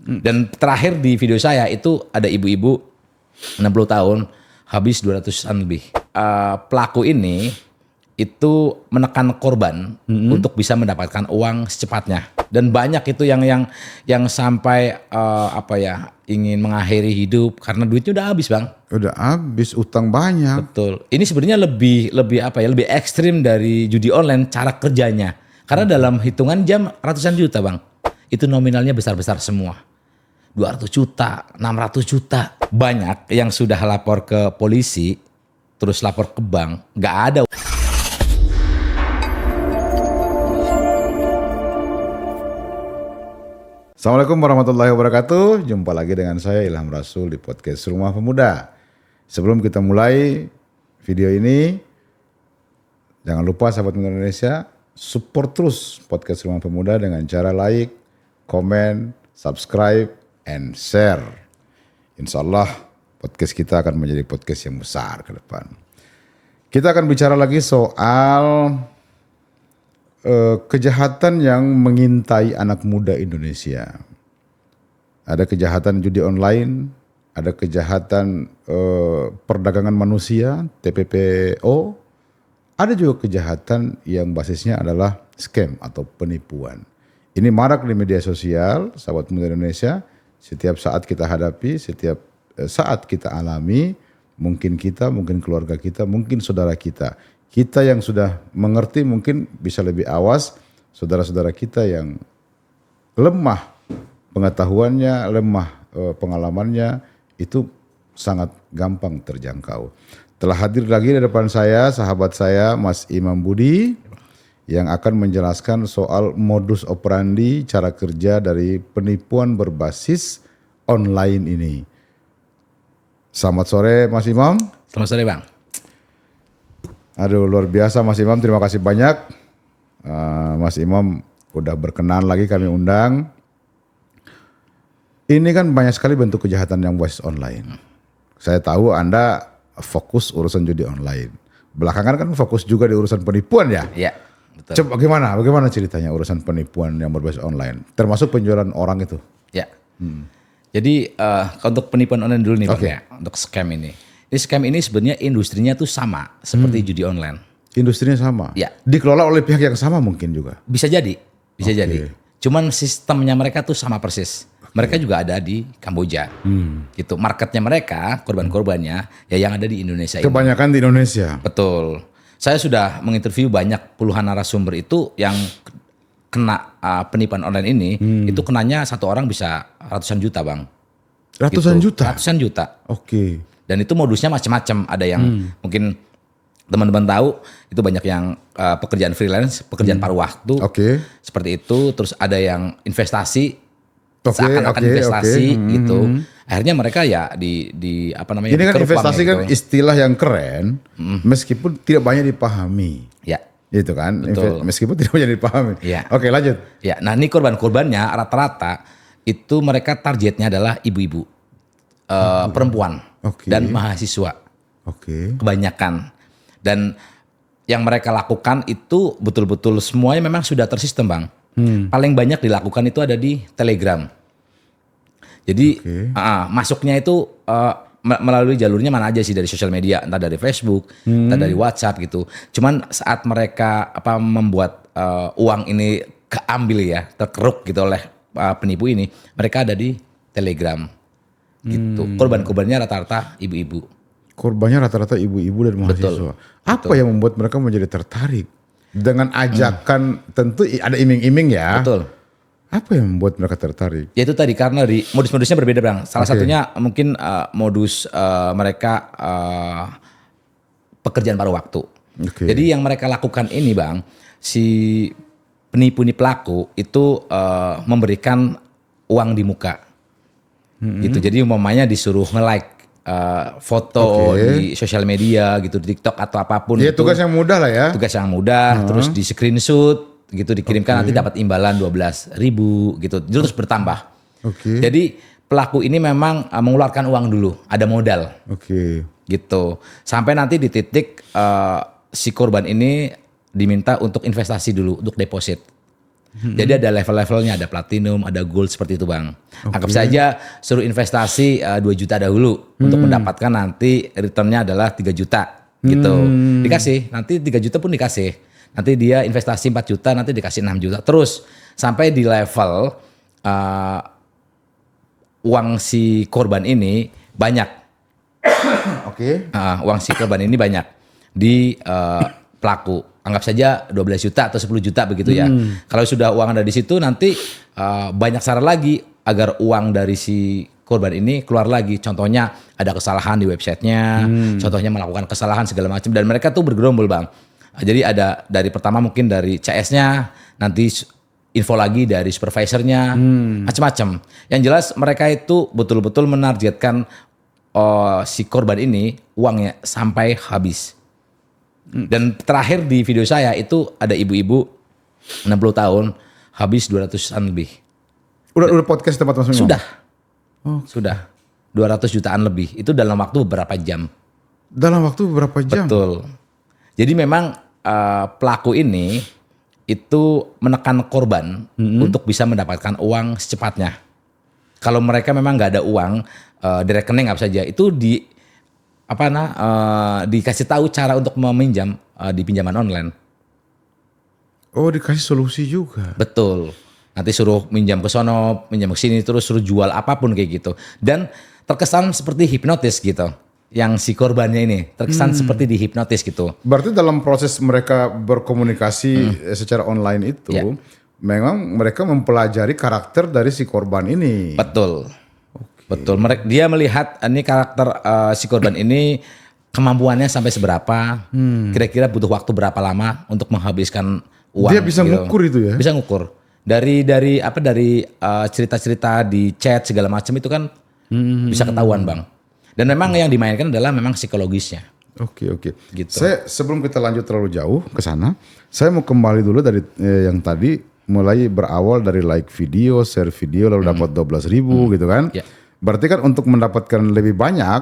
Dan terakhir di video saya itu ada ibu-ibu 60 tahun habis 200-an lebih. Pelaku ini itu menekan korban untuk bisa mendapatkan uang secepatnya. Dan banyak itu yang sampai ingin mengakhiri hidup karena duitnya udah habis, Bang. Udah habis, utang banyak. Betul. Ini sebenarnya lebih ekstrim dari judi online cara kerjanya. Karena dalam hitungan jam ratusan juta, Bang. Itu nominalnya besar-besar semua. 200 juta, 600 juta. Banyak yang sudah lapor ke polisi, terus lapor ke bank, nggak ada. Assalamualaikum warahmatullahi wabarakatuh. Jumpa lagi dengan saya Ilham Rasul di podcast Rumah Pemuda. Sebelum kita mulai video ini, jangan lupa sahabat Muda Indonesia, support terus podcast Rumah Pemuda dengan cara like, komen, subscribe, and share. Insya Allah podcast kita akan menjadi podcast yang besar ke depan. Kita akan bicara lagi soal kejahatan yang mengintai anak muda Indonesia. Ada kejahatan judi online, ada kejahatan perdagangan manusia, TPPO, ada juga kejahatan yang basisnya adalah scam atau penipuan. Ini marak di media sosial, sahabat muda Indonesia. Setiap saat kita hadapi, setiap saat kita alami, mungkin kita, mungkin keluarga kita, mungkin saudara kita. Kita yang sudah mengerti mungkin bisa lebih awas, saudara-saudara kita yang lemah pengetahuannya, lemah pengalamannya, itu sangat gampang terjangkau. Telah hadir lagi di depan saya sahabat saya Mas Imam Budi yang akan menjelaskan soal modus operandi cara kerja dari penipuan berbasis online ini. Selamat sore Mas Imam. Selamat sore, Bang. Aduh, luar biasa Mas Imam, terima kasih banyak. Mas Imam udah berkenan lagi kami undang. Ini kan banyak sekali bentuk kejahatan yang berbasis online. Saya tahu Anda fokus urusan judi online. Belakangan kan fokus juga di urusan penipuan ya? Iya, betul. Coba bagaimana ceritanya urusan penipuan yang berbasis online? Termasuk penjualan orang itu? Ya. Jadi untuk penipuan online dulu nih, Bang, ya, untuk scam ini. Ini scam ini sebenarnya industrinya tuh sama seperti judi online. Industrinya sama? Ya. Dikelola oleh pihak yang sama mungkin juga? Bisa jadi. Cuman sistemnya mereka tuh sama persis. Mereka juga ada di Kamboja. Gitu. Marketnya mereka, korban-korbannya ya yang ada di Indonesia. Kebanyakan di Indonesia? Betul. Saya sudah menginterview banyak puluhan narasumber itu yang kena penipuan online ini. Itu kenanya satu orang bisa ratusan juta, Bang. Ratusan gitu. juta? Ratusan juta. Oke. Dan itu modusnya macam-macam. Ada yang mungkin teman-teman tahu itu banyak yang pekerjaan freelance, pekerjaan paruh waktu. Seperti itu. Terus ada yang investasi, seakan-akan investasi gitu. Akhirnya mereka ya di apa namanya? Ini kan investasi gitu. kan istilah yang keren, meskipun tidak banyak dipahami. Ya. Gitu kan, meskipun tidak banyak dipahami. Ya. Oke, lanjut. Ya, nah ini korban-korbannya rata-rata itu mereka targetnya adalah ibu-ibu, perempuan, dan mahasiswa. Kebanyakan. Dan yang mereka lakukan itu betul-betul semuanya memang sudah tersistem, Bang. Paling banyak dilakukan itu ada di Telegram. Jadi masuknya itu melalui jalurnya mana aja sih, dari sosial media, entah dari Facebook, entah dari WhatsApp gitu. Cuman saat mereka membuat uang ini keambil ya, terkeruk gitu oleh penipu ini, mereka ada di Telegram gitu. Korban-korbannya rata-rata ibu-ibu. Korbannya rata-rata ibu-ibu dan mahasiswa. Apa yang membuat mereka menjadi tertarik? Dengan ajakan tentu ada iming-iming ya. Betul. Apa yang membuat mereka tertarik? Ya itu tadi, karena di modus-modusnya berbeda, Bang. Salah satunya mungkin modus mereka pekerjaan paruh waktu. Jadi yang mereka lakukan ini, Bang, si penipu ini pelaku itu memberikan uang di muka. Gitu. Jadi umpamanya disuruh nge-like foto di sosial media gitu, di TikTok atau apapun. Ya tugas yang mudah lah ya. Tugas yang mudah, terus di screenshot gitu, dikirimkan, nanti dapat imbalan 12.000 gitu, terus bertambah. Jadi pelaku ini memang mengeluarkan uang dulu, ada modal. Gitu. Sampai nanti di titik si korban ini diminta untuk investasi dulu, untuk deposit. Jadi ada level-levelnya, ada platinum, ada gold seperti itu Bang. Anggap saja suruh investasi 2 juta dahulu untuk mendapatkan nanti returnnya adalah 3 juta gitu. Dikasih, nanti 3 juta pun dikasih. Nanti dia investasi 4 juta, nanti dikasih 6 juta. Terus sampai di level uang si korban ini banyak. Uang si korban ini banyak di pelaku. Anggap saja 12 juta atau 10 juta begitu ya. Kalau sudah uang ada di situ nanti banyak cara lagi agar uang dari si korban ini keluar lagi. Contohnya ada kesalahan di websitenya, contohnya melakukan kesalahan segala macam dan mereka tuh bergerombol Bang. Jadi ada dari pertama mungkin dari CS-nya, nanti info lagi dari supervisornya, macam-macam. Yang jelas mereka itu betul-betul menargetkan si korban ini uangnya sampai habis. Dan terakhir di video saya itu ada ibu-ibu 60 tahun habis 200-an lebih. Udah podcast tempat Mas Mimo? Sudah. Sudah. 200 jutaan lebih. Itu dalam waktu beberapa jam. Dalam waktu beberapa jam? Betul. Jadi memang pelaku ini itu menekan korban untuk bisa mendapatkan uang secepatnya. Kalau mereka memang nggak ada uang di rekening apa saja, itu dikasih tahu cara untuk meminjam di pinjaman online. Oh, dikasih solusi juga. Betul. Nanti suruh minjam ke sono, minjam ke sini, terus suruh jual apapun kayak gitu. Dan terkesan seperti hipnotis gitu. Yang si korbannya ini terkesan seperti dihipnotis gitu. Berarti dalam proses mereka berkomunikasi secara online itu, memang mereka mempelajari karakter dari si korban ini. Betul. Betul, dia melihat ini karakter si korban ini kemampuannya sampai seberapa, kira-kira butuh waktu berapa lama untuk menghabiskan uang. Dia bisa ngukur itu ya? Bisa ngukur. Dari cerita-cerita di chat segala macam itu kan bisa ketahuan Bang. Dan memang yang dimainkan adalah memang psikologisnya. Oke. Gitu. Saya sebelum kita lanjut terlalu jauh ke sana, saya mau kembali dulu dari yang tadi mulai berawal dari like video, share video lalu dapat 12.000 gitu kan. Yeah. Berarti kan untuk mendapatkan lebih banyak,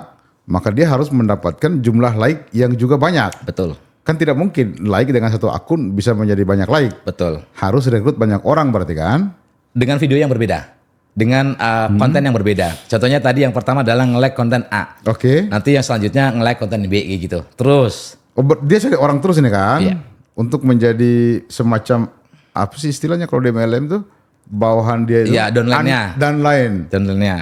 maka dia harus mendapatkan jumlah like yang juga banyak. Betul. Kan tidak mungkin like dengan satu akun bisa menjadi banyak like. Betul. Harus rekrut banyak orang berarti kan? Dengan video yang berbeda. Dengan konten yang berbeda. Contohnya tadi yang pertama adalah nge-like konten A. Oke. Nanti yang selanjutnya nge-like konten B gitu. Terus. Dia cari orang terus ini kan? Iya. Untuk menjadi semacam, apa sih istilahnya kalau di MLM tuh? Bawahan dia itu. Iya, downline-nya. Downline-nya.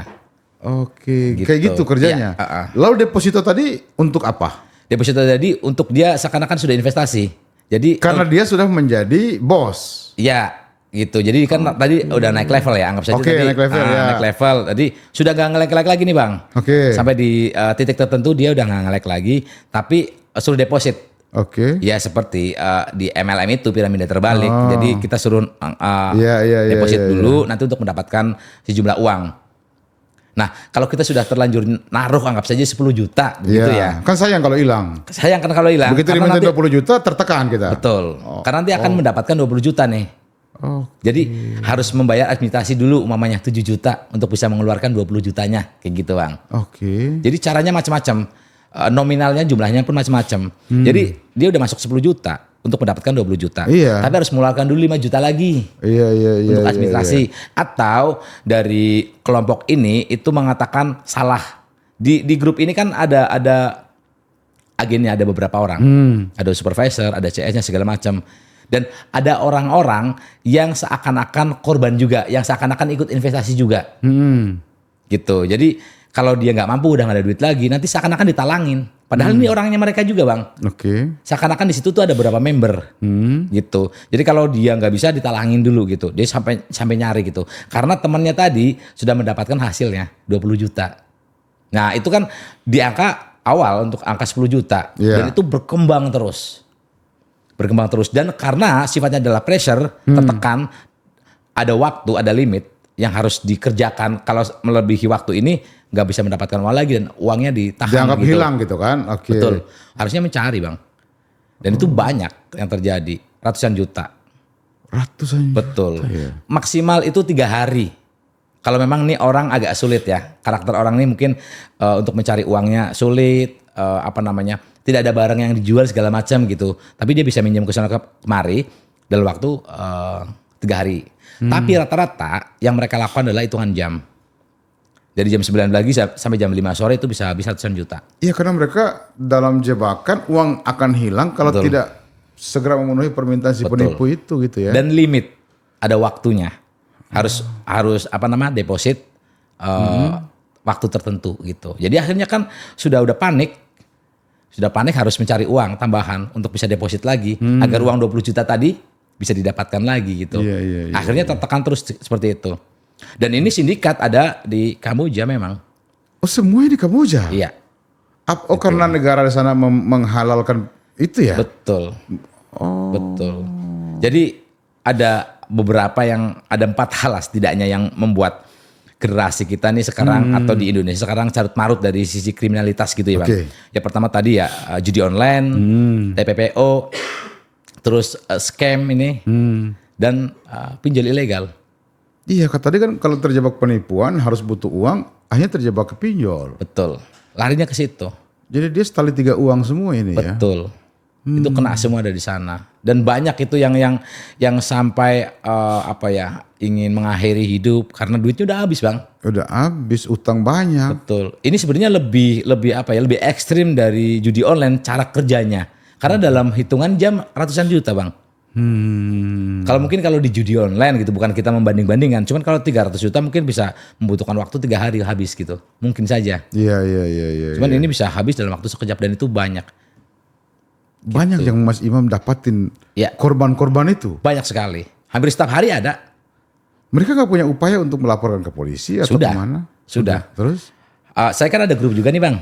Oke, gitu. Kayak gitu kerjanya. Ya, Lalu deposito tadi untuk apa? Deposito tadi untuk dia seakan-akan sudah investasi. Jadi karena dia sudah menjadi bos. Iya, gitu. Jadi kan tadi udah naik level ya, anggap saja tadi. Naik level ya. Naik level. Jadi sudah nggak nge-like lagi nih Bang. Sampai di titik tertentu dia udah nggak nge-like lagi, tapi suruh deposit. Ya seperti di MLM itu piramida terbalik. Jadi kita suruh deposit dulu nanti untuk mendapatkan sejumlah uang. Nah, kalau kita sudah terlanjur naruh anggap saja 10 juta gitu ya. Kan sayang kalau hilang. Sayang kan kalau hilang. Begitu diminta 20 juta tertekan kita. Betul. Karena nanti akan mendapatkan 20 juta nih. Jadi harus membayar administrasi dulu umpamanya 7 juta untuk bisa mengeluarkan 20 jutanya kayak gitu Bang. Jadi caranya macam-macam. Nominalnya jumlahnya pun macam-macam. Jadi dia udah masuk 10 juta untuk mendapatkan 20 juta. Tapi harus mengeluarkan dulu 5 juta lagi. Untuk administrasi. Atau dari kelompok ini itu mengatakan salah. Di grup ini kan ada agennya, ada beberapa orang. Ada supervisor, ada CS-nya segala macam. Dan ada orang-orang yang seakan-akan korban juga, yang seakan-akan ikut investasi juga. Gitu. Jadi kalau dia nggak mampu, udah nggak ada duit lagi, nanti seakan-akan ditalangin. Padahal ini orangnya mereka juga Bang. Seakan-akan di situ tuh ada beberapa member, gitu. Jadi kalau dia nggak bisa, ditalangin dulu gitu. Dia sampai nyari gitu. Karena temannya tadi sudah mendapatkan hasilnya 20 juta. Nah itu kan di angka awal untuk angka 10 juta. Dan itu berkembang terus. Dan karena sifatnya adalah pressure, tertekan, ada waktu, ada limit yang harus dikerjakan. Kalau melebihi waktu ini nggak bisa mendapatkan uang lagi dan uangnya ditahan. Dianggap gitu. hilang gitu kan? Betul. Harusnya mencari Bang. Dan itu banyak yang terjadi, ratusan juta. Betul. Ya. Maksimal itu 3 hari. Kalau memang nih orang agak sulit ya, karakter orang ini mungkin untuk mencari uangnya sulit, tidak ada barang yang dijual segala macam gitu. Tapi dia bisa minjem ke sana kemari dalam waktu 3 3 hari. Tapi rata-rata yang mereka lakukan adalah hitungan jam. Dari jam 9 pagi sampai jam 5 sore itu bisa habis ratusan juta. Iya, karena mereka dalam jebakan uang akan hilang kalau tidak segera memenuhi permintaan si penipu itu gitu ya. Dan limit, ada waktunya. Harus deposit waktu tertentu gitu. Jadi akhirnya kan udah panik harus mencari uang tambahan untuk bisa deposit lagi agar uang 20 juta tadi bisa didapatkan lagi gitu. Akhirnya tertekan terus seperti itu. Dan ini sindikat ada di Kamboja memang. Oh, semuanya di Kamboja? Iya. Oh, karena negara di sana menghalalkan itu ya? Betul. Betul. Jadi ada beberapa ada 4 hal setidaknya yang membuat generasi kita nih sekarang atau di Indonesia sekarang carut marut dari sisi kriminalitas gitu ya Bang. Yang pertama tadi ya judi online, TPPO, terus scam ini dan pinjol ilegal. Iya, tadi kan kalau terjebak penipuan harus butuh uang, akhirnya terjebak ke pinjol. Betul. Larinya ke situ. Jadi dia setali 3 uang semua ini ya. Betul. Itu kena semua dari sana. Dan banyak itu yang sampai ingin mengakhiri hidup karena duitnya udah habis, Bang. Udah habis, utang banyak. Betul. Ini sebenarnya lebih ekstrim dari judi online cara kerjanya. Karena dalam hitungan jam ratusan juta, Bang. Kalau di judi online gitu, bukan kita membanding-bandingkan, cuman kalau 300 juta mungkin bisa membutuhkan waktu 3 hari habis gitu, mungkin saja. Iya. Cuman ini bisa habis dalam waktu sekejap dan itu banyak. Banyak gitu. yang Mas Imam dapatin korban-korban itu? Banyak sekali, hampir setiap hari ada. Mereka nggak punya upaya untuk melaporkan ke polisi atau kemana? Sudah. Terus? Saya kan ada grup juga nih Bang,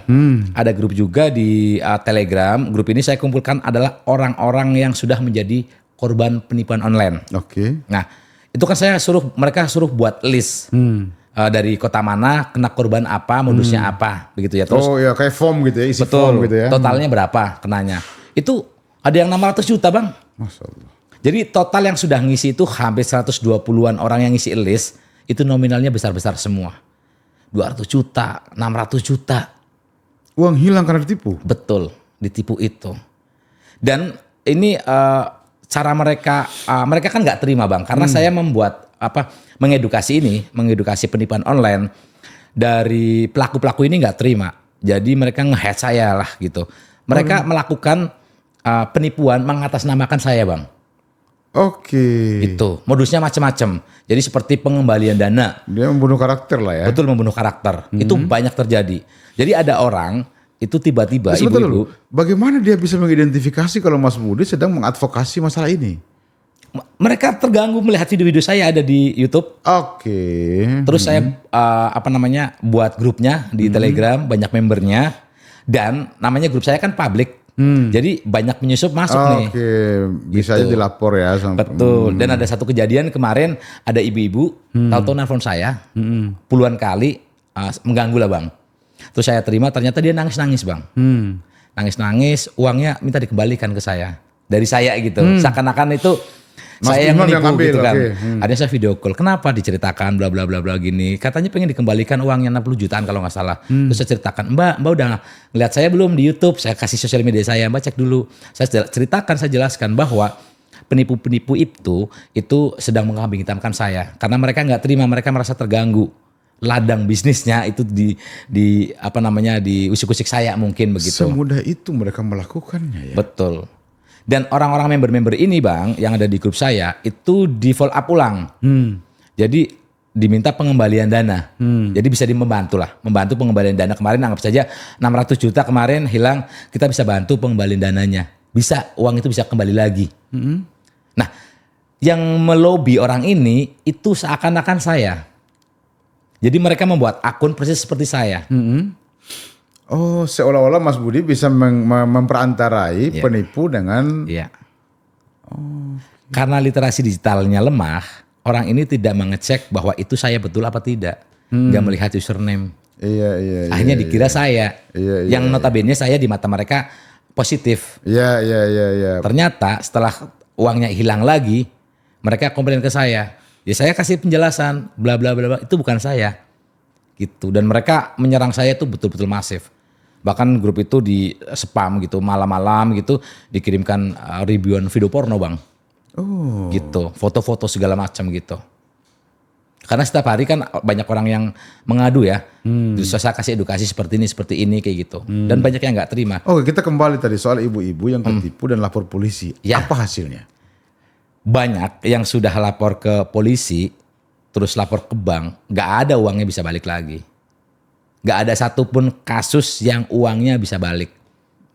ada grup juga di Telegram. Grup ini saya kumpulkan adalah orang-orang yang sudah menjadi korban penipuan online. Oke. Nah, itu kan mereka suruh buat list dari kota mana, kena korban apa, modusnya apa, begitu ya. Terus, kayak form gitu ya, isi form gitu ya. Totalnya berapa kenanya? Itu ada yang 600 juta Bang. Masya Allah. Jadi total yang sudah ngisi itu hampir 120-an orang yang ngisi list, itu nominalnya besar-besar semua. 200 juta, 600 juta. Uang hilang karena ditipu? Betul, ditipu itu. Dan ini cara mereka kan nggak terima Bang, karena saya mengedukasi penipuan online dari pelaku-pelaku ini nggak terima. Jadi mereka nge-hack saya lah gitu. Mereka melakukan penipuan mengatasnamakan saya Bang. Oke. Itu modusnya macam-macam. Jadi seperti pengembalian dana. Dia membunuh karakter lah ya. Betul, membunuh karakter. Itu banyak terjadi. Jadi ada orang itu tiba-tiba ibu-ibu. Bagaimana dia bisa mengidentifikasi kalau Mas Budi sedang mengadvokasi masalah ini? Mereka terganggu melihat video-video saya ada di YouTube. Oke. Terus saya buat grupnya di Telegram, banyak membernya, dan namanya grup saya kan public. Jadi banyak penyusup masuk nih. Oke, bisa aja dilapor ya. Betul. Dan ada satu kejadian kemarin ada ibu-ibu tahu-tahu nelfon saya puluhan kali mengganggu lah Bang. Terus saya terima, ternyata dia nangis-nangis Bang. Nangis-nangis, uangnya minta dikembalikan ke saya. Dari saya gitu. Seakan-akan itu Mas saya yang Imam menipu ngambil, gitu kan. okay. Ada saya video call, kenapa diceritakan bla bla bla bla gini. Katanya pengen dikembalikan uangnya 60 jutaan kalau nggak salah. Terus saya ceritakan, Mbak udah ngeliat saya belum di YouTube? Saya kasih sosial media saya, Mbak cek dulu. Saya ceritakan, saya jelaskan bahwa penipu-penipu itu sedang mengambing hitamkan saya. Karena mereka nggak terima, mereka merasa terganggu. Ladang bisnisnya itu diusik-usik saya mungkin begitu. Semudah itu mereka melakukannya ya. Betul. Dan orang-orang member-member ini Bang, yang ada di grup saya, itu di follow up ulang. Jadi diminta pengembalian dana. Jadi bisa membantu pengembalian dana. Kemarin anggap saja 600 juta kemarin hilang, kita bisa bantu pengembalian dananya. Bisa, uang itu bisa kembali lagi. Nah, yang melobi orang ini itu seakan-akan saya. Jadi mereka membuat akun persis seperti saya. Oh, seolah-olah Mas Budi bisa memperantarai penipu dengan. Iya. Karena literasi digitalnya lemah, orang ini tidak mengecek bahwa itu saya betul apa tidak. Nggak melihat username. Iya. Akhirnya dikira saya. Iya, yang notabene saya di mata mereka positif. Iya. Ternyata setelah uangnya hilang lagi, mereka komplain ke saya. Ya saya kasih penjelasan, bla bla bla, itu bukan saya. Gitu. Dan mereka menyerang saya itu betul-betul masif. Bahkan grup itu di spam gitu, malam-malam gitu dikirimkan ribuan video porno Bang. Oh. Gitu, foto-foto segala macam gitu. Karena setiap hari kan banyak orang yang mengadu ya. Terus saya kasih edukasi seperti ini kayak gitu. Dan banyak yang nggak terima. Oke, kita kembali tadi soal ibu-ibu yang ketipu dan lapor polisi. Ya. Apa hasilnya? Banyak yang sudah lapor ke polisi, terus lapor ke bank, nggak ada uangnya bisa balik lagi. Nggak ada satupun kasus yang uangnya bisa balik.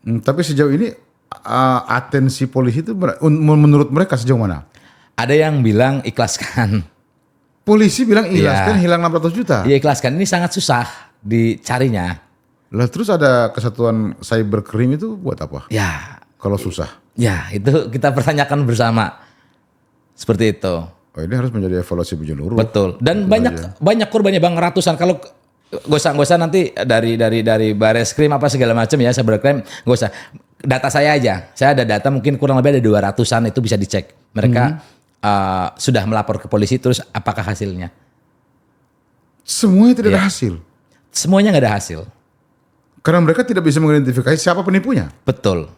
Tapi sejauh ini atensi polisi itu menurut mereka sejauh mana? Ada yang bilang ikhlaskan. Polisi bilang ikhlaskan hilang 600 juta. Iya ikhlaskan, ini sangat susah dicarinya. Lah terus ada kesatuan cybercrime itu buat apa? Ya, Kalau susah. ya itu kita pertanyakan bersama. Seperti itu. Oh, ini harus menjadi evaluasi menyeluruh. Betul. Dan banyak korbannya Bang, ratusan. Kalau gak usah nanti dari Bareskrim apa segala macam ya, cybercrime gak usah. Data saya aja. Saya ada data mungkin kurang lebih ada 200-an, itu bisa dicek. Mereka sudah melapor ke polisi, terus apakah hasilnya? Semuanya tidak ada hasil. Semuanya nggak ada hasil. Karena mereka tidak bisa mengidentifikasi siapa penipunya. Betul.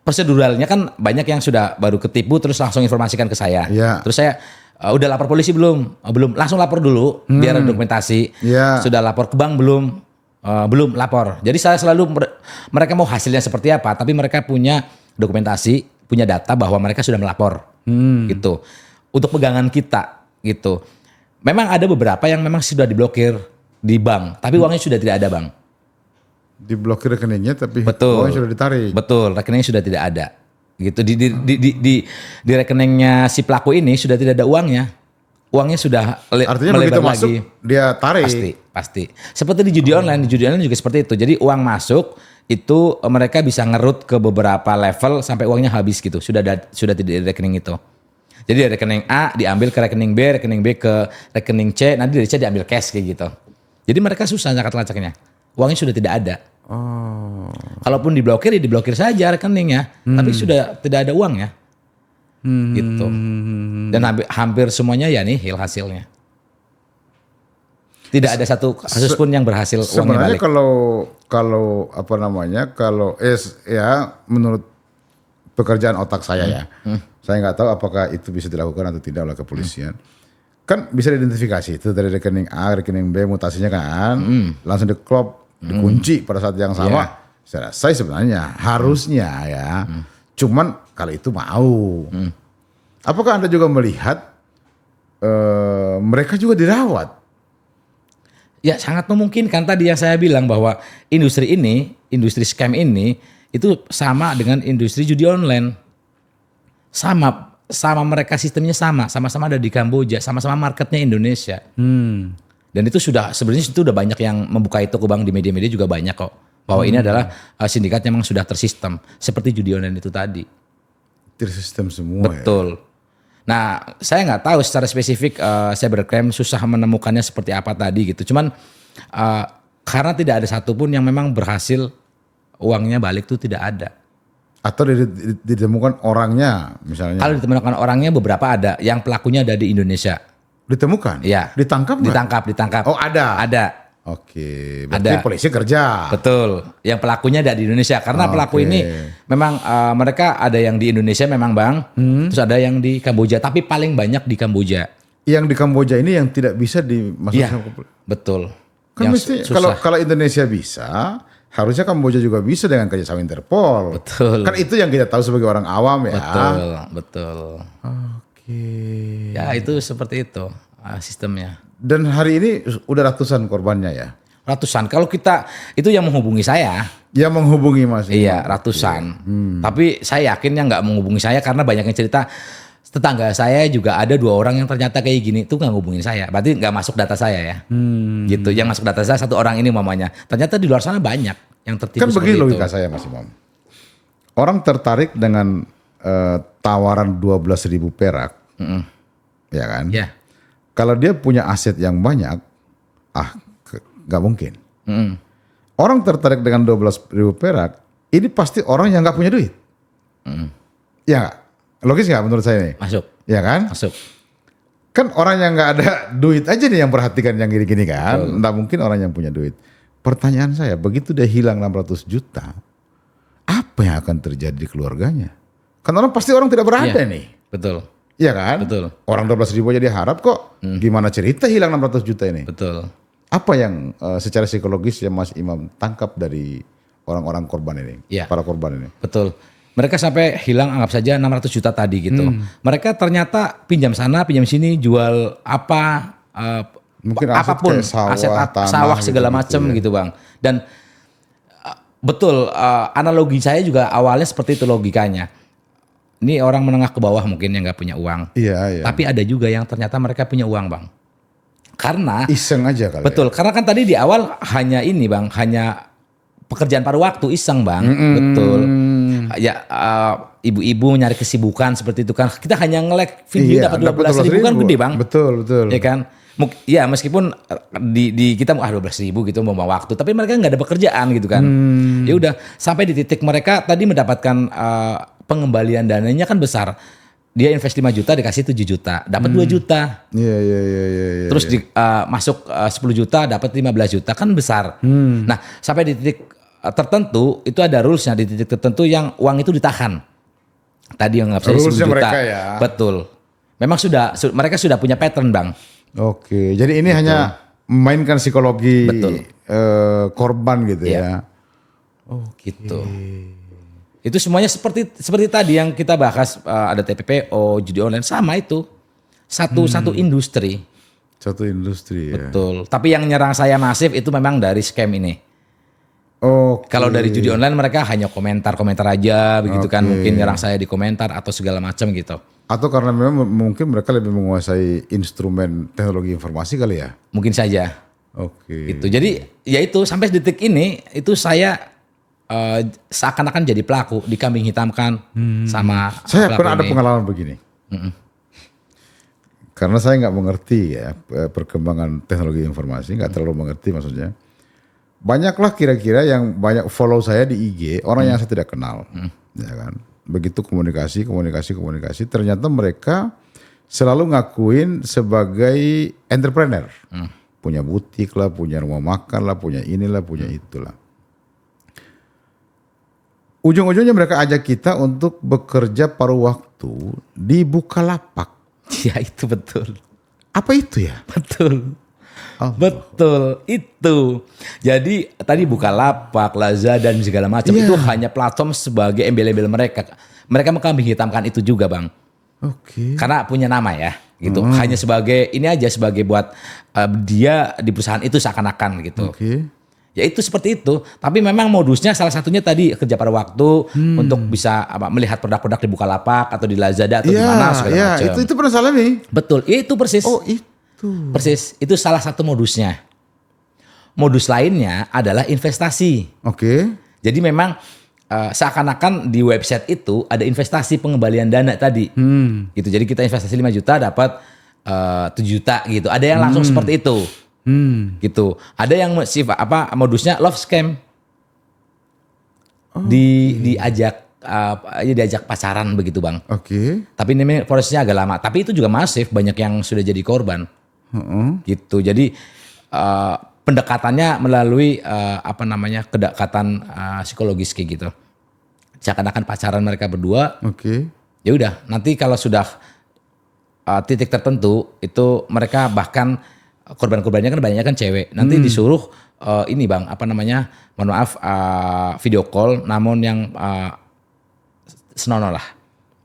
Proseduralnya kan banyak yang sudah baru ketipu terus langsung informasikan ke saya. Ya. Terus saya udah lapor polisi belum? Belum. Langsung lapor dulu biar ada dokumentasi. Ya. Sudah lapor ke bank belum? Belum lapor. Jadi saya selalu mereka mau hasilnya seperti apa, tapi mereka punya dokumentasi, punya data bahwa mereka sudah melapor. Gitu. Untuk pegangan kita gitu. Memang ada beberapa yang memang sudah diblokir di bank, tapi uangnya sudah tidak ada, Bang. Diblokir rekeningnya tapi Betul. uangnya sudah ditarik. Betul, rekeningnya sudah tidak ada. Gitu di rekeningnya si pelaku ini sudah tidak ada uangnya. Uangnya sudah Artinya begitu masuk dia tarik. Pasti. Seperti di judi online juga seperti itu. Jadi uang masuk itu mereka bisa ngerut ke beberapa level sampai uangnya habis gitu. Sudah tidak di rekening itu. Jadi dari rekening A diambil ke rekening B ke rekening C, nanti dari C diambil cash kayak gitu. Jadi mereka susah ngelacaknya. Uangnya sudah tidak ada. Oh. Kalaupun diblokir ya diblokir saja rekeningnya, tapi sudah tidak ada uangnya. Gitu. Dan hampir semuanya ya nih hasilnya. Tidak ada satu kasus pun yang berhasil uangnya Sebenarnya balik. kalau apa namanya, kalau ya menurut pekerjaan otak saya ya, saya nggak tahu apakah itu bisa dilakukan atau tidak oleh kepolisian. Kan bisa diidentifikasi itu dari rekening A, rekening B, mutasinya kan, langsung diklop, dikunci pada saat yang sama. Selesai sebenarnya, harusnya ya. Cuman kalau itu mau. Apakah Anda juga melihat mereka juga dirawat? Ya sangat memungkinkan, tadi yang saya bilang bahwa industri scam ini itu sama dengan industri judi online. Sama mereka sistemnya sama-sama ada di Kamboja, sama-sama marketnya Indonesia. Dan itu sebenarnya itu udah banyak yang membuka itu ke Bang, di media-media juga banyak kok. Bahwa ini adalah sindikat yang memang sudah tersistem seperti judi online itu tadi. Tersistem semua. Betul. Ya? Nah, saya nggak tahu secara spesifik cybercrime susah menemukannya seperti apa tadi gitu. Cuman karena tidak ada satupun yang memang berhasil uangnya balik tuh tidak ada. Atau ditemukan orangnya misalnya. Kalau ditemukan orangnya beberapa ada, yang pelakunya ada di Indonesia. Ditemukan? Iya. Ditangkap nggak? Ditangkap. Oh ada? Ada. Oke, berarti Ada. polisi kerja. Betul. Yang pelakunya ada di Indonesia. Karena pelaku ini memang mereka ada yang di Indonesia memang Bang. Terus ada yang di Kamboja. Tapi paling banyak di Kamboja. Yang di Kamboja ini yang tidak bisa dimasukkan ke Betul. kan Yang mesti susah. kalau Indonesia bisa, harusnya Kamboja juga bisa dengan kerjasama Interpol. Betul. Kan itu yang kita tahu sebagai orang awam ya. Betul. Oke. Ya itu seperti itu sistemnya. Dan hari ini udah ratusan korbannya ya? Ratusan. Kalau kita, itu yang menghubungi saya. Yang menghubungi Mas. Iya ratusan. Tapi saya yakin yang nggak menghubungi saya karena banyak yang cerita. Tetangga saya juga ada 2 orang yang ternyata kayak gini tuh nggak ngubungin saya. Berarti nggak masuk data saya ya. Gitu. Yang masuk data saya 1 orang ini mamanya. Ternyata di luar sana banyak yang tertipu Kan seperti begini itu. logika saya Mas Imam. Orang tertarik dengan tawaran 12.000 perak. Ya kan? Ya. Kalau dia punya aset yang banyak, nggak mungkin. Orang tertarik dengan 12.000 perak, ini pasti orang yang nggak punya duit. Ya, logis nggak menurut saya nih? Masuk. Ya kan? Masuk. Kan orang yang nggak ada duit aja nih yang perhatikan yang gini-gini kan. Nggak mungkin orang yang punya duit. Pertanyaan saya, begitu dia hilang 600 juta, apa yang akan terjadi di keluarganya? Karena pasti orang tidak berada nih. Betul. Iya kan? Betul. Orang 12.000 aja diharap kok. Gimana cerita hilang 600 juta ini? Betul. Apa yang secara psikologis yang Mas Imam tangkap dari orang-orang korban ini? Para korban ini? Betul. Mereka sampai hilang anggap saja 600 juta tadi gitu. Mereka ternyata pinjam sana, pinjam sini, jual apa, mungkin apapun, aset sawah segala macam gitu Bang. Dan betul, analogi saya juga awalnya seperti itu logikanya. Ini orang menengah ke bawah mungkin yang nggak punya uang. Iya. Tapi ada juga yang ternyata mereka punya uang Bang. Karena iseng aja kali. Betul, karena kan tadi di awal hanya ini Bang, hanya pekerjaan paruh waktu iseng Bang. Betul. Ya ibu-ibu nyari kesibukan seperti itu kan. Kita hanya nge-like video dapat 12.000 kan gede Bang. Betul. Ya kan? Ya meskipun di kita 12.000 gitu mau waktu, tapi mereka nggak ada pekerjaan gitu kan. Ya udah sampai di titik mereka tadi mendapatkan pengembalian dananya kan besar. Dia invest 5 juta dikasih 7 juta, dapat 2 juta. Iya. Terus masuk 10 juta dapat 15 juta kan besar. Nah, sampai di titik tertentu itu ada rulesnya, di titik tertentu yang uang itu ditahan. Tadi yang nggak bisa 10 juta. Mereka ya. Betul. Memang mereka sudah punya pattern Bang. Oke, jadi ini hanya memainkan psikologi korban gitu ya. Oh, gitu. Itu semuanya seperti tadi yang kita bahas, ada TPPO, judi online sama itu. Satu industri. Satu industri ya. Betul. Tapi yang nyerang saya masif itu memang dari scam ini. Kalau dari judi online mereka hanya komentar aja begitu kan, mungkin nyerang saya di komentar atau segala macam gitu. Atau karena memang mungkin mereka lebih menguasai instrumen teknologi informasi kali ya? Mungkin saja. Itu. Jadi ya itu sampai detik ini itu saya seakan-akan jadi pelaku, dikambing hitamkan sama saya pernah ada pengalaman begini. Karena saya nggak mengerti ya perkembangan teknologi informasi, nggak terlalu mengerti maksudnya. Banyaklah kira-kira yang banyak follow saya di IG orang yang saya tidak kenal, ya kan. Begitu komunikasi, ternyata mereka selalu ngakuin sebagai entrepreneur, punya butik lah, punya rumah makan lah, punya inilah, punya itulah. Ujung-ujungnya mereka ajak kita untuk bekerja paruh waktu di Bukalapak. Ya itu betul. Apa itu ya? Betul. Betul itu. Jadi tadi Bukalapak, Lazada dan segala macam itu hanya platform sebagai embel-embel mereka. Mereka mengkambing hitamkan itu juga Bang. Karena punya nama ya gitu. Hanya sebagai ini aja sebagai buat dia di perusahaan itu seakan-akan gitu. Ya itu seperti itu. Tapi memang modusnya salah satunya tadi kerja pada waktu untuk bisa melihat produk-produk di Bukalapak atau di Lazada atau di mana segala macam. Itu pernah salah nih. Betul, itu persis. Oh itu. Persis, itu salah satu modusnya. Modus lainnya adalah investasi. Jadi memang seakan-akan di website itu ada investasi pengembalian dana tadi. Gitu. Jadi kita investasi 5 juta dapat 7 juta gitu. Ada yang langsung seperti itu. Gitu. Ada yang modusnya love scam. Diajak pacaran begitu Bang. Tapi ini prosesnya agak lama. Tapi itu juga masif, banyak yang sudah jadi korban. Gitu. Jadi pendekatannya melalui kedekatan psikologis kayak gitu. Seakan-akan pacaran mereka berdua. Ya udah, nanti kalau sudah titik tertentu itu mereka bahkan korban-korbannya kan banyaknya kan cewek. Nanti disuruh ini Bang, mohon maaf video call namun yang senonoh lah.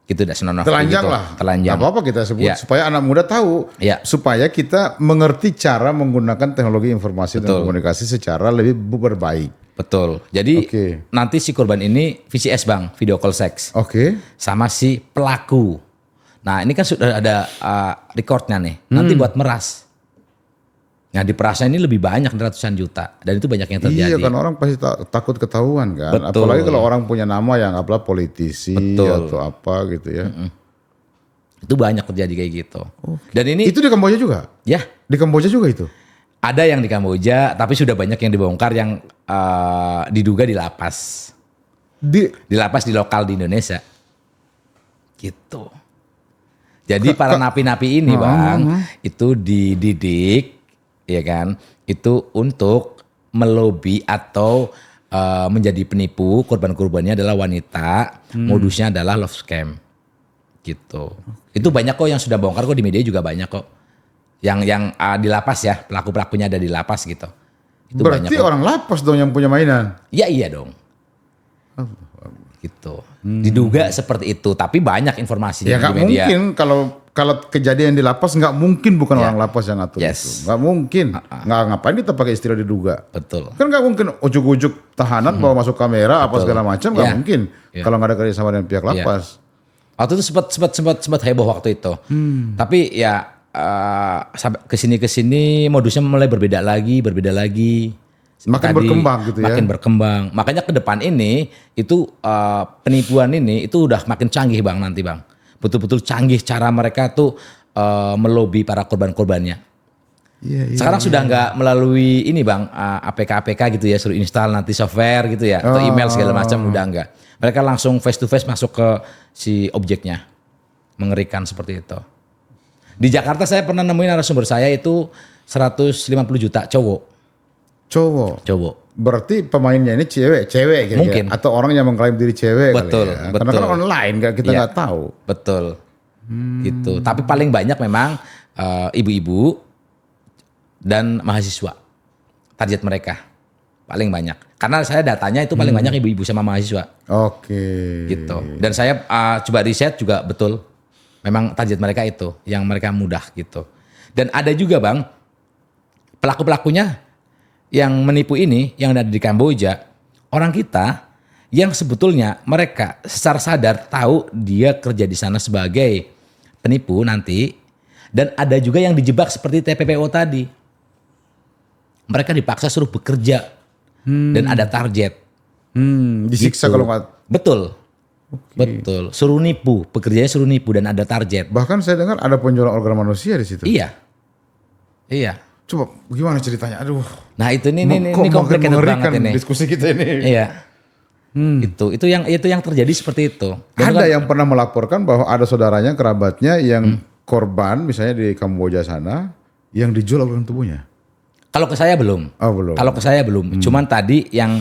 Gitu dah senonoh. Telanjang gitu. lah. Telanjang. Gak apa-apa kita sebut supaya anak muda tahu. Supaya kita mengerti cara menggunakan teknologi informasi dan komunikasi secara lebih berbaik. Betul. Jadi nanti si korban ini VCS Bang, video call seks. Sama si pelaku. Nah ini kan sudah ada recordnya nih. Nanti buat meras. Nah di perasaan ini lebih banyak ratusan juta dan itu banyak yang terjadi. Iya kan orang pasti takut ketahuan kan. Betul. Apalagi kalau orang punya nama yang politisi atau apa gitu ya. Itu banyak terjadi kayak gitu. Dan ini itu di Kamboja juga? Ya. Di Kamboja juga itu? Ada yang di Kamboja tapi sudah banyak yang dibongkar yang diduga di lapas. Di lapas di lokal di Indonesia. Gitu. Jadi para napi-napi ini Bang itu dididik ya kan, itu untuk melobi atau menjadi penipu, korban-korbannya adalah wanita, modusnya adalah love scam. Gitu. Itu banyak kok yang sudah bongkar kok, di media juga banyak kok. Yang di lapas ya, pelaku-pelakunya ada di lapas gitu. Itu berarti orang lapas dong yang punya mainan. Ya iya dong. Gitu. Diduga seperti itu, tapi banyak informasinya Ya di nggak media. mungkin kalau kejadian di lapas nggak mungkin bukan orang lapas yang ngatur Yes. itu. Nggak mungkin. Nggak ngapain kita pakai istilah diduga. Betul. Kan nggak mungkin ujuk-ujuk tahanan bawa masuk kamera apa segala macam nggak Ya. mungkin. Ya. Kalau nggak ada kerjasama dengan pihak lapas. Waktu itu sempat heboh waktu itu. Tapi ya sampai kesini modusnya mulai berbeda lagi. Makin berkembang gitu ya. Makin berkembang. Makanya ke depan ini itu penipuan ini itu udah makin canggih Bang nanti Bang. Betul-betul canggih cara mereka tuh melobi para korban-korbannya. Iya, Sekarang sudah nggak melalui ini Bang, APK gitu ya, suruh install nanti software gitu ya, atau email segala macam, udah enggak. Mereka langsung face to face masuk ke si objeknya. Mengerikan seperti itu. Di Jakarta saya pernah nemuin narasumber saya itu 150 juta cowok. Berarti pemainnya ini cewek kira-kira. Mungkin. Atau orang yang mengklaim diri cewek Betul, kali ya. betul. Karena kan online kita nggak tahu. Betul. Gitu. Tapi paling banyak memang ibu-ibu dan mahasiswa. Target mereka paling banyak. Karena saya datanya itu paling banyak ibu-ibu sama mahasiswa. Oke. Gitu. Dan saya coba riset juga betul. Memang target mereka itu yang mereka mudah gitu. Dan ada juga Bang pelaku-pelakunya yang menipu ini yang ada di Kamboja, orang kita yang sebetulnya mereka secara sadar tahu dia kerja di sana sebagai penipu nanti, dan ada juga yang dijebak seperti TPPO tadi. Mereka dipaksa suruh bekerja dan ada target. Disiksa Gitu. kalau nggak. Betul. Betul. Suruh nipu, pekerjaannya suruh nipu dan ada target. Bahkan saya dengar ada penjualan organ manusia di situ. Iya. Coba gimana ceritanya? Aduh. Nah itu ini Kok complicated mengerikan banget ini. diskusi kita ini. Iya. Itu yang terjadi seperti itu. Dan Ada yang pernah melaporkan bahwa ada saudaranya, kerabatnya yang korban misalnya di Kamboja sana yang dijual organ tubuhnya. kalau ke saya belum. Oh, belum. Kalau ke saya belum. Cuman tadi yang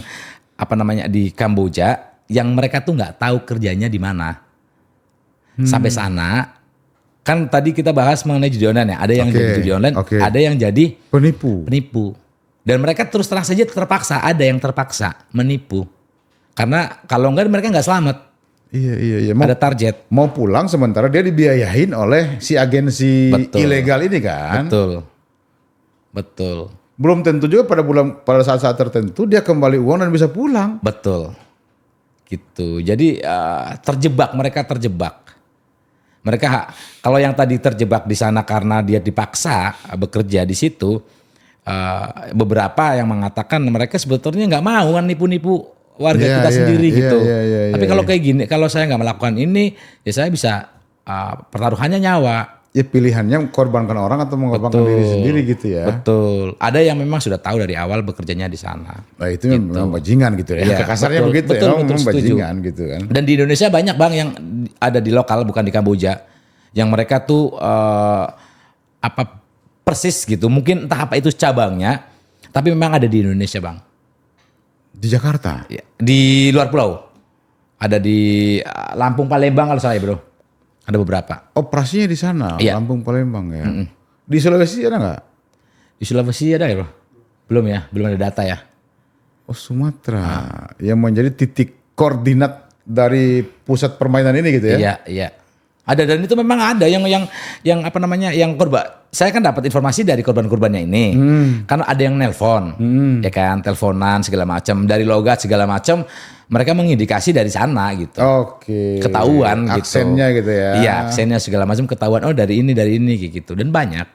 di Kamboja yang mereka tuh nggak tahu kerjanya di mana. Sampai sana kan tadi kita bahas mengenai judi online ya. Ada yang jadi judi online, ada yang jadi penipu. Dan mereka terus terang saja terpaksa, ada yang terpaksa menipu. Karena kalau enggak mereka nggak selamat. Iya. Ada target. Mau pulang sementara dia dibiayain oleh si agensi ilegal ini kan. Betul. Belum tentu juga pada saat-saat tertentu dia kembali uang dan bisa pulang. Betul. Gitu. Jadi mereka terjebak. Mereka kalau yang tadi terjebak di sana karena dia dipaksa bekerja di situ, beberapa yang mengatakan mereka sebetulnya nggak mau kan nipu-nipu warga kita sendiri gitu. Tapi kalau kayak gini, kalau saya nggak melakukan ini, ya saya bisa pertaruhannya nyawa. Ya pilihannya korbankan orang atau mengorbankan diri sendiri gitu ya. Betul. Ada yang memang sudah tahu dari awal bekerjanya di sana. Nah itu memang bajingan gitu ya. Kasarnya begitu ya, memang bajingan gitu kan. Dan di Indonesia banyak Bang yang ada di lokal bukan di Kamboja. Yang mereka tuh persis gitu. Mungkin entah apa itu cabangnya, tapi memang ada di Indonesia Bang. Di Jakarta? Ya, di luar pulau. Ada di Lampung, Palembang kalau salah ya Bro. Ada beberapa. Operasinya di sana, Lampung, Palembang ya. Di Sulawesi ada nggak? Di Sulawesi ada ya Bro? Belum ada data ya. Oh Sumatera, yang menjadi titik koordinat dari pusat permainan ini gitu ya? Iya. Ada, dan itu memang ada yang korban. Saya kan dapat informasi dari korban-korbannya ini. Kan ada yang nelpon, ya kan, teleponan segala macam, dari logat segala macam. Mereka mengindikasi dari sana gitu. Oke. Ketahuan gitu. Aksennya gitu ya. Iya, aksennya segala macam ketahuan. Oh dari ini gitu. Dan banyak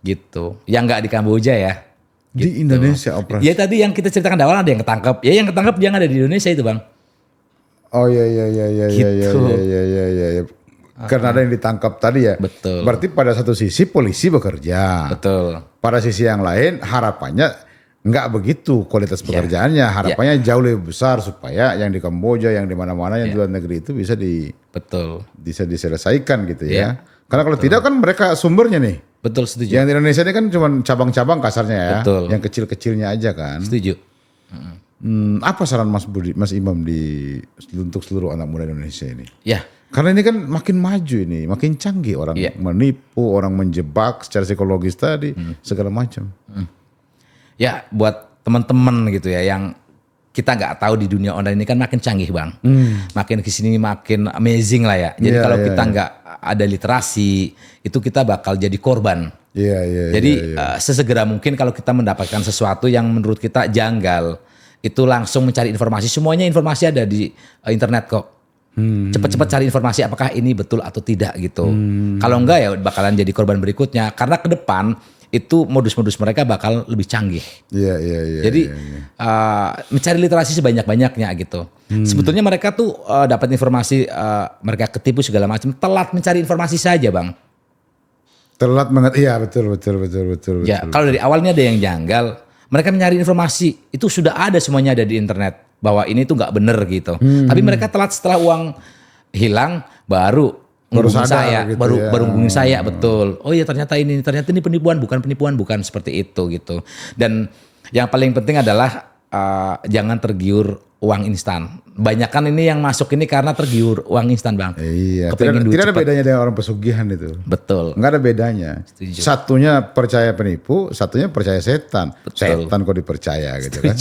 gitu. Yang nggak di Kamboja ya. Gitu. Di Indonesia operasi. Ya tadi yang kita ceritakan awal ada yang ketangkep. Ya yang ketangkep dia ada di Indonesia itu Bang. Oh iya. Gitu. Iya. Karena ada yang ditangkap tadi ya. Betul. Berarti pada satu sisi polisi bekerja. Betul. Pada sisi yang lain harapannya nggak begitu kualitas pekerjaannya. Harapannya jauh lebih besar supaya yang di Kamboja, yang di mana-mana, yang di luar negeri itu bisa bisa diselesaikan gitu ya. Karena kalau tidak kan mereka sumbernya nih. Betul, setuju. Yang di Indonesia ini kan cuma cabang-cabang kasarnya ya. Betul. Yang kecil-kecilnya aja kan. Setuju. Apa saran Mas Imam untuk seluruh anak muda Indonesia ini? Ya. Karena ini kan makin maju ini, makin canggih orang menipu, orang menjebak secara psikologis tadi, segala macam. Ya, buat teman-teman gitu ya yang kita nggak tahu di dunia online ini kan makin canggih bang, makin kesini makin amazing lah ya. Jadi kalau kita nggak ada literasi, itu kita bakal jadi korban. Jadi sesegera mungkin kalau kita mendapatkan sesuatu yang menurut kita janggal, itu langsung mencari informasi. Semuanya informasi ada di internet kok. Cepat-cepat cari informasi apakah ini betul atau tidak gitu. Kalau enggak ya bakalan jadi korban berikutnya. Karena ke depan itu modus-modus mereka bakal lebih canggih. Jadi mencari literasi sebanyak-banyaknya gitu. Sebetulnya mereka tuh dapat informasi, mereka ketipu segala macam. Telat mencari informasi saja bang. Telat banget, iya betul. Ya kalau dari awalnya ada yang janggal, mereka mencari informasi itu sudah ada semuanya ada di internet. Bahwa ini tuh nggak bener gitu. Tapi mereka telat setelah uang hilang baru hubungin saya, gitu baru hubungin saya betul. Oh iya ternyata ini penipuan bukan seperti itu gitu. Dan yang paling penting adalah jangan tergiur uang instan. Banyakan ini yang masuk ini karena tergiur uang instan bang. Iya. Tidak ada bedanya dengan orang pesugihan itu. Betul. Nggak ada bedanya. Setuju. Satunya percaya penipu, satunya percaya setan. Betul. Setan kok dipercaya gitu kan.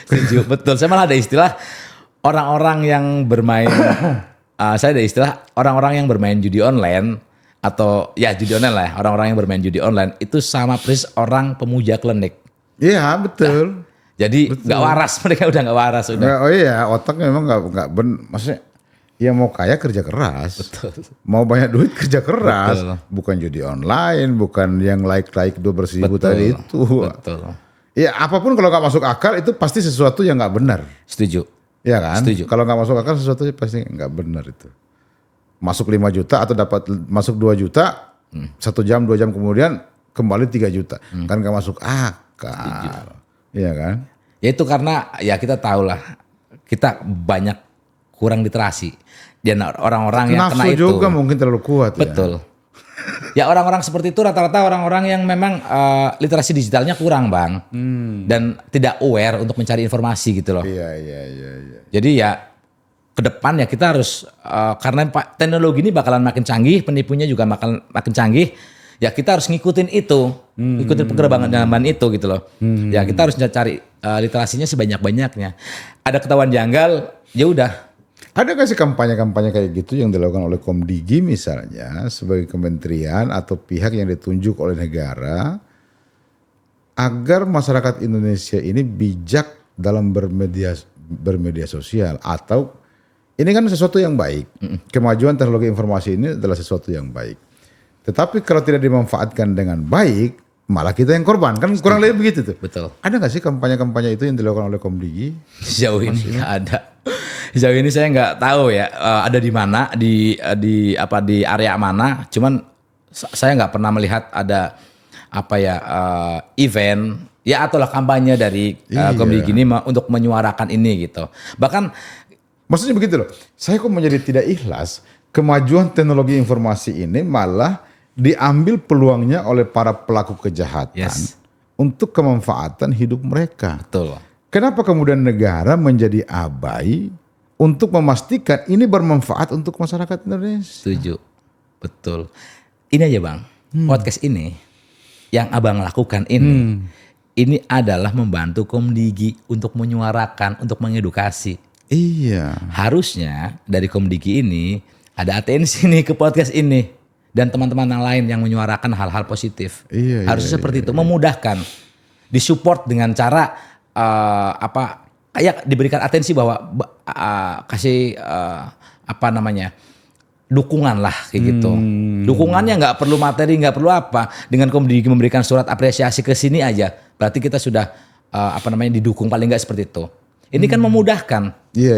Setuju, betul. Saya malah ada istilah orang-orang yang bermain, saya ada istilah orang-orang yang bermain judi online atau ya judi online lah, orang-orang yang bermain judi online itu sama persis orang pemuja klinik. Iya betul. Nah, jadi nggak waras, mereka udah nggak waras udah. Oh iya, otaknya memang nggak maksudnya. Ya mau kaya kerja keras, betul. Mau banyak duit kerja keras, betul. Bukan judi online, bukan yang like 200.000 tadi itu. Betul. Ya apapun kalau nggak masuk akal itu pasti sesuatu yang nggak benar. Setuju. Ya kan? Setuju. Kalau nggak masuk akal sesuatu pasti nggak benar itu. Masuk 5 juta atau dapat masuk 2 juta, 1 jam 2 jam kemudian kembali 3 juta. Kan nggak masuk akal. Iya kan? Ya itu karena ya kita tahu lah kita banyak kurang literasi. Dan orang-orang yang kena itu. Nafsu juga mungkin terlalu kuat. Betul. Ya orang-orang seperti itu rata-rata orang-orang yang memang literasi digitalnya kurang bang. Dan tidak aware untuk mencari informasi gitu loh. Iya. Jadi ya ke depan ya kita harus karena teknologi ini bakalan makin canggih, penipunya juga makin canggih. Ya kita harus ngikutin itu, ngikutin perkembangan zaman itu gitu loh. Ya kita harus cari literasinya sebanyak-banyaknya. Ada ketahuan janggal, ya udah. Ada nggak sih kampanye-kampanye kayak gitu yang dilakukan oleh Komdigi misalnya sebagai kementerian atau pihak yang ditunjuk oleh negara agar masyarakat Indonesia ini bijak dalam bermedia sosial atau ini kan sesuatu yang baik. Kemajuan teknologi informasi ini adalah sesuatu yang baik. Tetapi kalau tidak dimanfaatkan dengan baik malah kita yang korban kan kurang lebih begitu tuh. Betul. Ada nggak sih kampanye-kampanye itu yang dilakukan oleh Komdigi? Sejauh ini nggak ada. Sejauh ini saya nggak tahu ya ada di mana di area mana. Cuman saya nggak pernah melihat ada event ya ataulah kampanye dari Komdigi ini untuk menyuarakan ini gitu. Bahkan maksudnya begitu loh. Saya kok menjadi tidak ikhlas kemajuan teknologi informasi ini malah diambil peluangnya oleh para pelaku kejahatan untuk kemanfaatan hidup mereka. Betul. Kenapa kemudian negara menjadi abai untuk memastikan ini bermanfaat untuk masyarakat Indonesia? Setuju. Betul. Ini aja bang, podcast ini yang abang lakukan ini adalah membantu Komdigi untuk menyuarakan, untuk mengedukasi. Iya. Harusnya dari Komdigi ini ada atensi nih ke podcast ini. Dan teman-teman yang lain yang menyuarakan hal-hal positif. Harusnya seperti itu, memudahkan. Disupport dengan cara kayak diberikan atensi bahwa kasih dukungan lah kayak gitu. Dukungannya nggak perlu materi, nggak perlu apa. Dengan Komdigi memberikan surat apresiasi ke sini aja, berarti kita sudah didukung paling nggak seperti itu. Ini kan memudahkan. Iya.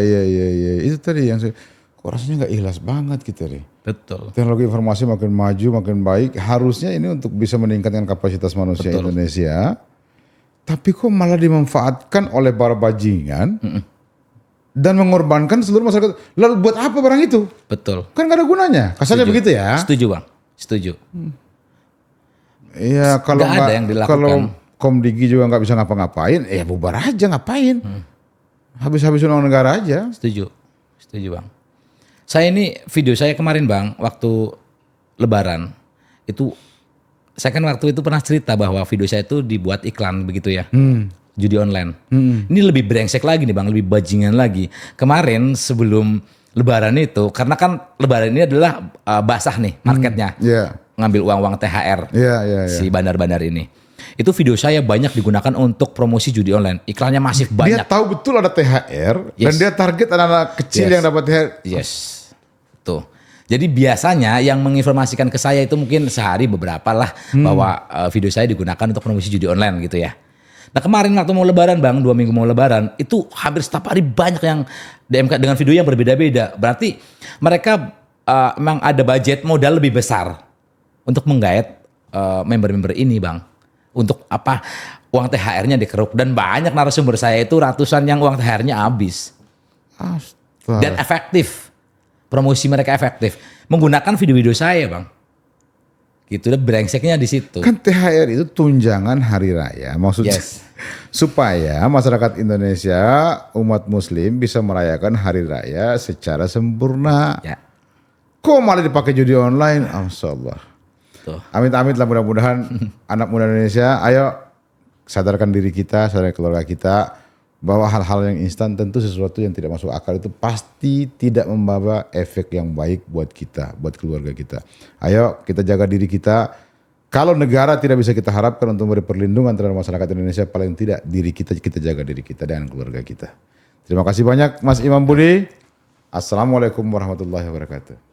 Itu tadi yang saya rasanya nggak ikhlas banget gitu deh. Betul. Teknologi informasi makin maju, makin baik. Harusnya ini untuk bisa meningkatkan kapasitas manusia Indonesia. Tapi kok malah dimanfaatkan oleh para bajingan dan mengorbankan seluruh masyarakat. Lalu buat apa barang itu? Betul. Kan gak ada gunanya. Kasarnya begitu ya. Setuju bang. Setuju. Iya kalau ada yang dilakukan. Kalau Komdigi juga nggak bisa ngapa-ngapain, ya bubar aja ngapain. Habis-habisin uang negara aja. Setuju Bang. Saya ini video saya kemarin Bang, waktu Lebaran itu, saya kan waktu itu pernah cerita bahwa video saya itu dibuat iklan begitu ya, judi online. Ini lebih brengsek lagi nih Bang, lebih bajingan lagi. Kemarin sebelum Lebaran itu, karena kan Lebaran ini adalah basah nih marketnya, ngambil uang-uang THR si bandar-bandar ini. Itu video saya banyak digunakan untuk promosi judi online. Iklannya masif banyak. Dia tahu betul ada THR dan dia target anak-anak kecil yang dapat THR. Yes. Tuh. Jadi biasanya yang menginformasikan ke saya itu mungkin sehari beberapa lah bahwa video saya digunakan untuk promosi judi online gitu ya. Nah kemarin waktu mau Lebaran Bang, 2 minggu mau Lebaran, itu hampir setiap hari banyak yang DM dengan video yang berbeda-beda. Berarti mereka memang ada budget modal lebih besar untuk menggait member-member ini Bang. Untuk apa? Uang THR-nya dikeruk. Dan banyak narasumber saya itu ratusan yang uang THR-nya habis. Astaga. Dan efektif. Promosi mereka efektif. Menggunakan video-video saya Bang. Gitu, udah brengseknya di situ. Kan THR itu tunjangan hari raya. Maksudnya supaya masyarakat Indonesia, umat muslim bisa merayakan hari raya secara sempurna. Ya. Kok malah dipakai judi online? Masyaallah. Amit-amit lah, mudah-mudahan anak muda Indonesia, ayo sadarkan diri kita, sadarkan keluarga kita bahwa hal-hal yang instan, tentu sesuatu yang tidak masuk akal itu pasti tidak membawa efek yang baik buat kita, buat keluarga kita. Ayo kita jaga diri kita. Kalau negara tidak bisa kita harapkan untuk memberi perlindungan terhadap masyarakat Indonesia, paling tidak diri kita jaga diri kita dan keluarga kita. Terima kasih banyak Mas Imam Budi. Assalamualaikum warahmatullahi wabarakatuh.